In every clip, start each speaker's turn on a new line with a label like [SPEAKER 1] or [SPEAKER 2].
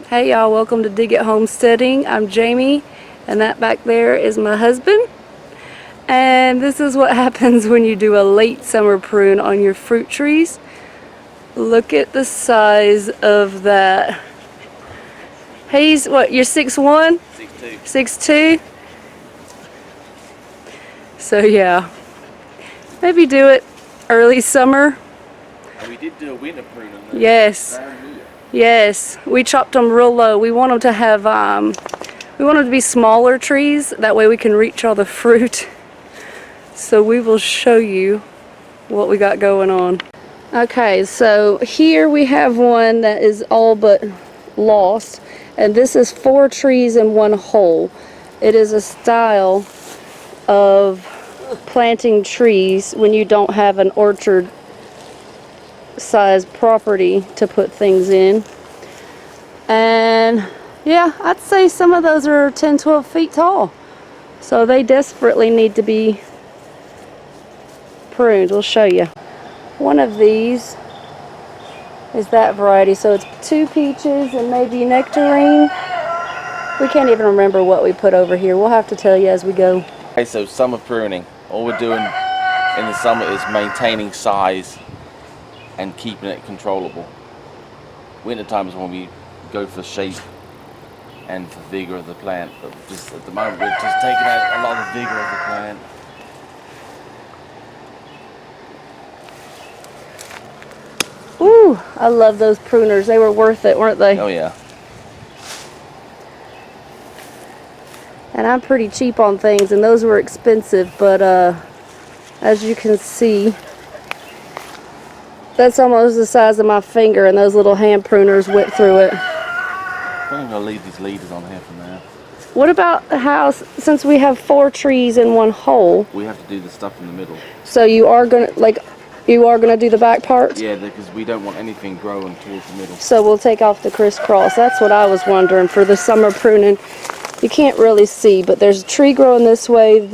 [SPEAKER 1] Hey y'all, welcome to Dig It Homesteading. I'm Jamie, and that back there is my husband. And this is what happens when you do a late summer prune on your fruit trees. Look at the size of that. He's what, you're 6'1"?
[SPEAKER 2] 6'2".
[SPEAKER 1] 6'2"? So yeah, maybe do it early summer.
[SPEAKER 2] And we did do a winter prune on them.
[SPEAKER 1] Yes. Yes, we chopped them real low. We want them to have, we want them to be smaller trees. That way we can reach all the fruit. So we will show you what we got going on. Okay, so here we have one that is all but lost. And this is 4 trees in one hole. It is a style of planting trees when you don't have an orchard size property to put things in. And yeah, I'd say some of those are 10-12 feet tall, so they desperately need to be pruned. We'll show you. One of these is that variety, so it's 2 peaches and maybe nectarine. We can't even remember what we put over here. We'll have to tell you as we go.
[SPEAKER 2] Okay, so summer pruning, all we're doing in the summer is maintaining size and keeping it controllable. Winter time is when we go for shape and for vigor of the plant, but just at the moment we're just taking out a lot of vigor of the plant.
[SPEAKER 1] Ooh, I love those pruners. They were worth it, weren't they?
[SPEAKER 2] Oh yeah.
[SPEAKER 1] And I'm pretty cheap on things, and those were expensive, but as you can see, that's almost the size of my finger, and those little hand pruners went through it.
[SPEAKER 2] I'm gonna leave these leaders on here for now.
[SPEAKER 1] What about the house, since we have 4 trees in one hole?
[SPEAKER 2] We have to do the stuff in the middle.
[SPEAKER 1] So you are gonna, do the back parts?
[SPEAKER 2] Yeah, because we don't want anything growing towards the middle.
[SPEAKER 1] So we'll take off the crisscross. That's what I was wondering for the summer pruning. You can't really see, but there's a tree growing this way, and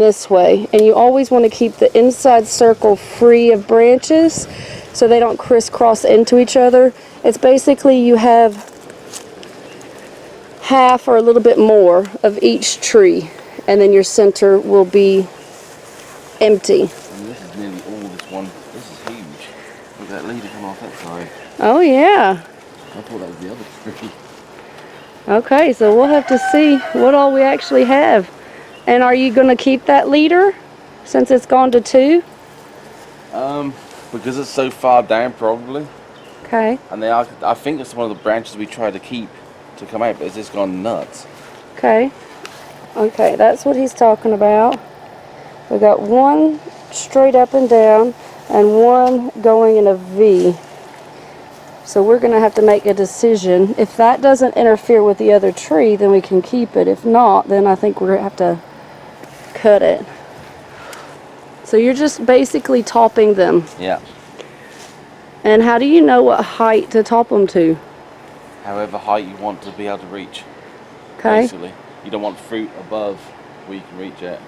[SPEAKER 1] this way. And you always want to keep the inside circle free of branches so they don't crisscross into each other. It's basically you have half or a little bit more of each tree, and then your center will be empty.
[SPEAKER 2] And this is nearly all this one. This is huge. Look at that leader come off that side.
[SPEAKER 1] Oh yeah.
[SPEAKER 2] I thought that was the other tree.
[SPEAKER 1] Okay, so we'll have to see what all we actually have. And are you going to keep that leader since it's gone to 2?
[SPEAKER 2] Because it's so far down, probably.
[SPEAKER 1] Okay.
[SPEAKER 2] And I think it's one of the branches we tried to keep to come out, but it's just gone nuts.
[SPEAKER 1] Okay. Okay, that's what he's talking about. We got one straight up and down and one going in a V. So we're going to have to make a decision. If that doesn't interfere with the other tree, then we can keep it. If not, then I think we're going to have to cut it. So you're just basically topping them.
[SPEAKER 2] Yeah.
[SPEAKER 1] And how do you know what height to top them to?
[SPEAKER 2] However high you want to be able to reach.
[SPEAKER 1] Okay.
[SPEAKER 2] Basically. You don't want fruit above where you can reach it.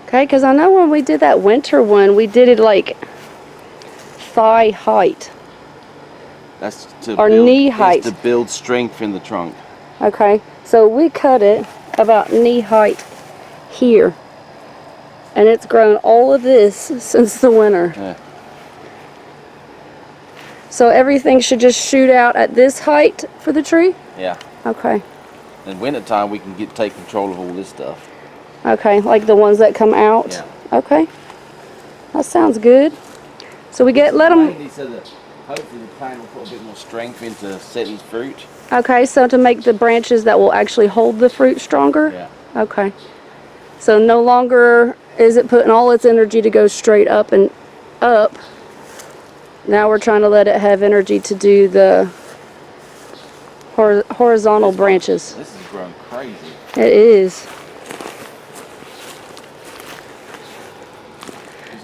[SPEAKER 1] Okay, because I know when we did that winter one, we did it like thigh height.
[SPEAKER 2] That's to
[SPEAKER 1] or
[SPEAKER 2] build,
[SPEAKER 1] knee height.
[SPEAKER 2] to build strength in the trunk.
[SPEAKER 1] Okay, so we cut it about knee height here. And it's grown all of this since the winter.
[SPEAKER 2] Yeah.
[SPEAKER 1] So everything should just shoot out at this height for the tree?
[SPEAKER 2] Yeah.
[SPEAKER 1] Okay.
[SPEAKER 2] In winter time we can take control of all this stuff.
[SPEAKER 1] Okay, like the ones that come out?
[SPEAKER 2] Yeah.
[SPEAKER 1] Okay. That sounds good. So we let them...
[SPEAKER 2] So that hopefully the plant will put a bit more strength into setting fruit.
[SPEAKER 1] Okay, so to make the branches that will actually hold the fruit stronger?
[SPEAKER 2] Yeah.
[SPEAKER 1] Okay. So no longer is it putting all its energy to go straight up and up. Now we're trying to let it have energy to do the horizontal branches.
[SPEAKER 2] This is growing crazy.
[SPEAKER 1] It is.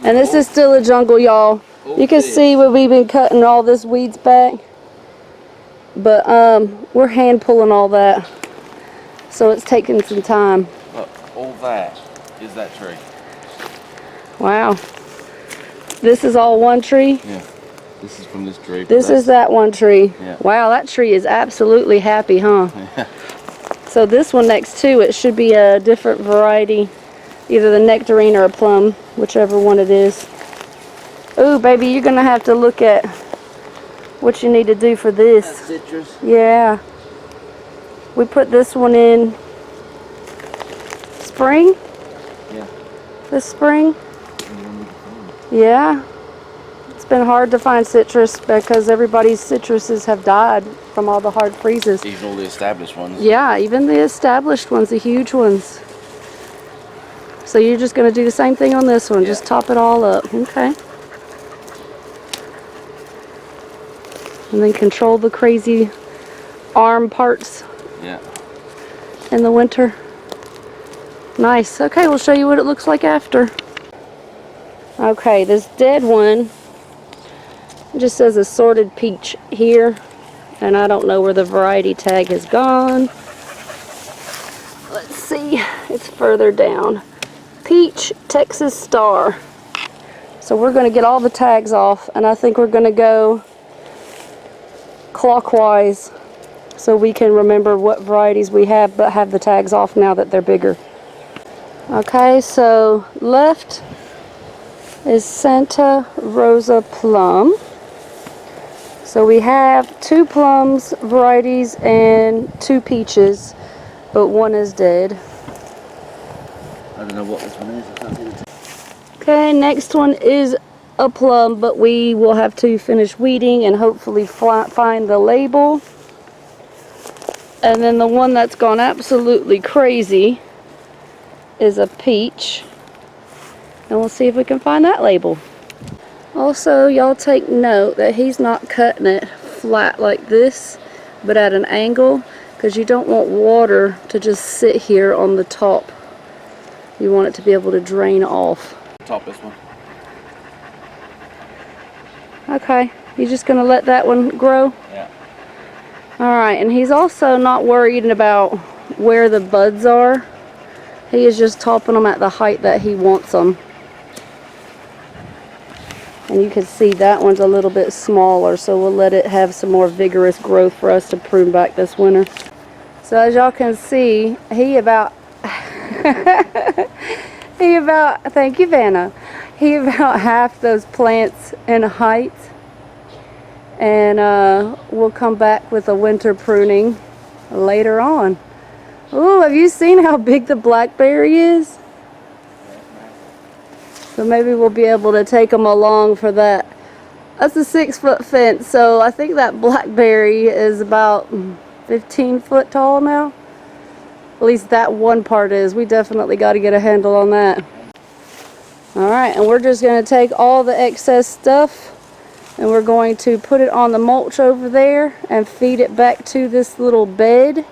[SPEAKER 1] And this is still a jungle, y'all. You can see where we've been cutting all this weeds back. But we're hand pulling all that. So it's taking some time.
[SPEAKER 2] Look, all that is that tree.
[SPEAKER 1] Wow. This is all one tree?
[SPEAKER 2] Yeah. This is from this tree.
[SPEAKER 1] This is that one tree.
[SPEAKER 2] Yeah.
[SPEAKER 1] Wow, that tree is absolutely happy, huh?
[SPEAKER 2] Yeah.
[SPEAKER 1] So this one next to it should be a different variety, either the nectarine or a plum, whichever one it is. Ooh, baby, you're gonna have to look at what you need to do for this.
[SPEAKER 2] That's citrus.
[SPEAKER 1] Yeah. We put this one in spring?
[SPEAKER 2] Yeah.
[SPEAKER 1] This spring? Yeah. It's been hard to find citrus because everybody's citruses have died from all the hard freezes.
[SPEAKER 2] Even all the established ones.
[SPEAKER 1] Yeah, even the established ones, the huge ones. So you're just going to do the same thing on this one,
[SPEAKER 2] Yeah.
[SPEAKER 1] just top it all up. Okay. And then control the crazy arm parts
[SPEAKER 2] Yeah.
[SPEAKER 1] in the winter. Nice. Okay, we'll show you what it looks like after. Okay, this dead one just says assorted peach here, and I don't know where the variety tag has gone. Let's see, it's further down. Peach Texas Star. So we're going to get all the tags off, and I think we're going to go clockwise so we can remember what varieties we have, but have the tags off now that they're bigger. Okay, so left is Santa Rosa Plum. So we have 2 plums varieties and 2 peaches, but one is dead.
[SPEAKER 2] I don't know what this one is. I can't see the
[SPEAKER 1] Okay, next one is a plum, but we will have to finish weeding and hopefully find the label. And then the one that's gone absolutely crazy is a peach. And we'll see if we can find that label. Also, y'all take note that he's not cutting it flat like this, but at an angle, because you don't want water to just sit here on the top. You want it to be able to drain off.
[SPEAKER 2] top this one.
[SPEAKER 1] Okay, you're just going to let that one grow?
[SPEAKER 2] Yeah.
[SPEAKER 1] Alright, and he's also not worried about where the buds are. He is just topping them at the height that he wants them. And you can see that one's a little bit smaller, so we'll let it have some more vigorous growth for us to prune back this winter. So as y'all can see, he about thank you, Vanna. He about half those plants in height. And we'll come back with a winter pruning later on. Ooh, have you seen how big the blackberry is? So maybe we'll be able to take them along for that. That's a 6-foot fence, so I think that blackberry is about 15 foot tall now. At least that one part is. We definitely got to get a handle on that. Alright, and we're just going to take all the excess stuff and we're going to put it on the mulch over there and feed it back to this little bed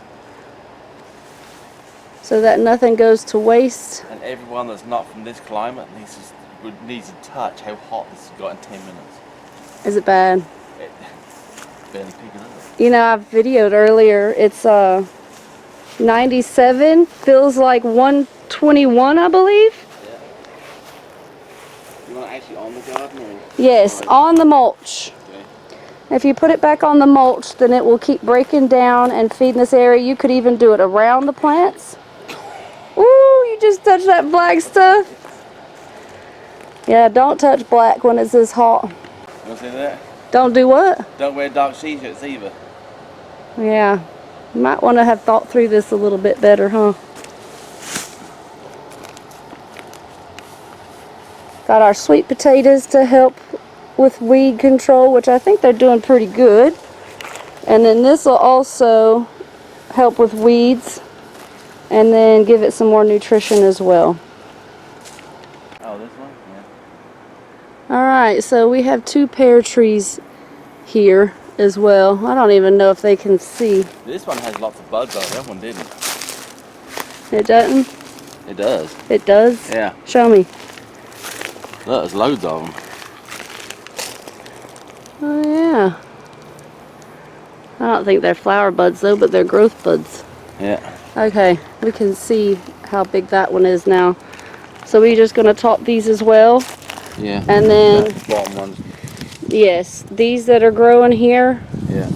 [SPEAKER 1] so that nothing goes to waste.
[SPEAKER 2] And everyone that's not from this climate needs to touch how hot this has got in 10 minutes.
[SPEAKER 1] Is it bad?
[SPEAKER 2] It barely picking up.
[SPEAKER 1] You know, I videoed earlier. It's 97, feels like 121, I believe.
[SPEAKER 2] Yeah. You want it actually on the garden? Or
[SPEAKER 1] Yes, on the mulch.
[SPEAKER 2] Okay.
[SPEAKER 1] If you put it back on the mulch, then it will keep breaking down and feeding this area. You could even do it around the plants. Ooh, you just touched that black stuff. Yeah, don't touch black when it's this hot.
[SPEAKER 2] You want to see that?
[SPEAKER 1] Don't do what?
[SPEAKER 2] Don't wear dark t-shirts either.
[SPEAKER 1] Yeah, you might want to have thought through this a little bit better, huh? Got our sweet potatoes to help with weed control, which I think they're doing pretty good. And then this will also help with weeds and then give it some more nutrition as well.
[SPEAKER 2] Oh, this one? Yeah.
[SPEAKER 1] Alright, so we have 2 pear trees here as well. I don't even know if they can see.
[SPEAKER 2] This one has lots of buds on it. That one didn't.
[SPEAKER 1] It doesn't?
[SPEAKER 2] It does.
[SPEAKER 1] It does?
[SPEAKER 2] Yeah.
[SPEAKER 1] Show me.
[SPEAKER 2] Look, there's loads of them.
[SPEAKER 1] Oh yeah. I don't think they're flower buds though, but they're growth buds.
[SPEAKER 2] Yeah.
[SPEAKER 1] Okay, we can see how big that one is now. So we're just going to top these as well.
[SPEAKER 2] Yeah.
[SPEAKER 1] And then
[SPEAKER 2] That bottom one's
[SPEAKER 1] Yes, these that are growing here,
[SPEAKER 2] Yeah.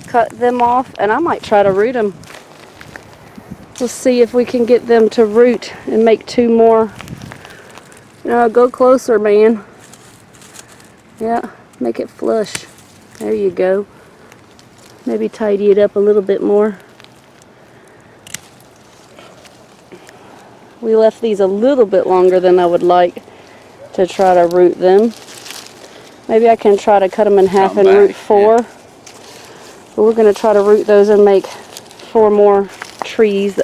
[SPEAKER 1] cut them off, and I might try to root them. We'll see if we can get them to root and make 2 more. Go closer, man. Yeah, make it flush. There you go. Maybe tidy it up a little bit more. We left these a little bit longer than I would like to try to root them. Maybe I can try to cut them in half and root 4.
[SPEAKER 2] Yeah.
[SPEAKER 1] But we're going to try to root those and make 4 more trees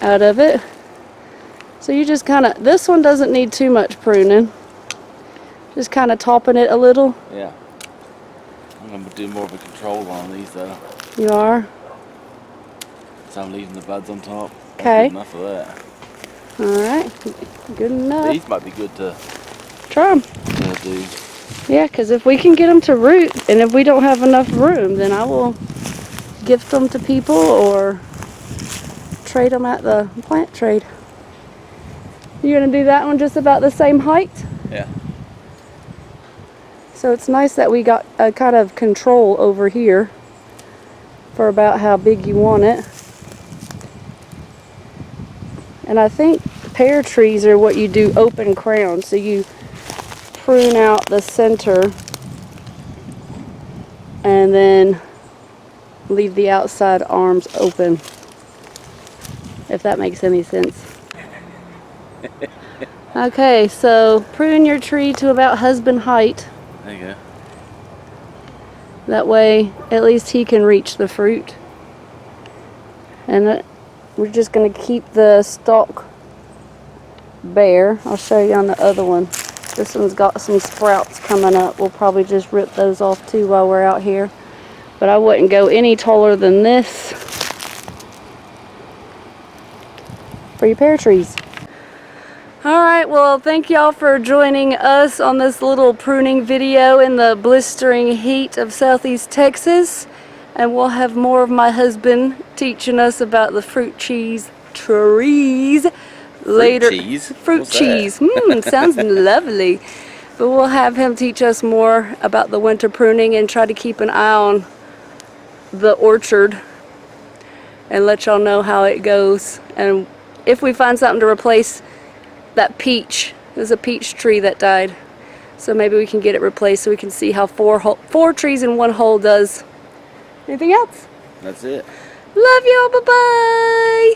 [SPEAKER 1] out of it. So you just kind of, this one doesn't need too much pruning. Just kind of topping it a little.
[SPEAKER 2] Yeah. I'm going to do more of a control on these though.
[SPEAKER 1] You are?
[SPEAKER 2] So I'm leaving the buds on top.
[SPEAKER 1] Okay.
[SPEAKER 2] Enough of that.
[SPEAKER 1] Alright. Good enough.
[SPEAKER 2] These might be good to
[SPEAKER 1] try them.
[SPEAKER 2] Do.
[SPEAKER 1] Yeah, because if we can get them to root, and if we don't have enough room, then I will gift them to people or trade them at the plant trade. You're going to do that one just about the same height?
[SPEAKER 2] Yeah.
[SPEAKER 1] So it's nice that we got a kind of control over here for about how big you want it. And I think pear trees are what you do open crown, so you prune out the center and then leave the outside arms open, if that makes any sense. Okay, so prune your tree to about husband height.
[SPEAKER 2] There you go.
[SPEAKER 1] That way at least he can reach the fruit. And we're just going to keep the stalk bare. I'll show you on the other one. This one's got some sprouts coming up. We'll probably just rip those off too while we're out here. But I wouldn't go any taller than this for your pear trees. Alright, well, thank y'all for joining us on this little pruning video in the blistering heat of Southeast Texas. And we'll have more of my husband teaching us about the fruit cheese trees later.
[SPEAKER 2] Fruit cheese?
[SPEAKER 1] Fruit
[SPEAKER 2] What's
[SPEAKER 1] cheese.
[SPEAKER 2] that?
[SPEAKER 1] Sounds lovely. But we'll have him teach us more about the winter pruning and try to keep an eye on the orchard and let y'all know how it goes. And if we find something to replace that peach, there's a peach tree that died. So maybe we can get it replaced so we can see how 4 trees in 1 hole does. Anything else?
[SPEAKER 2] That's it.
[SPEAKER 1] Love y'all. Bye-bye.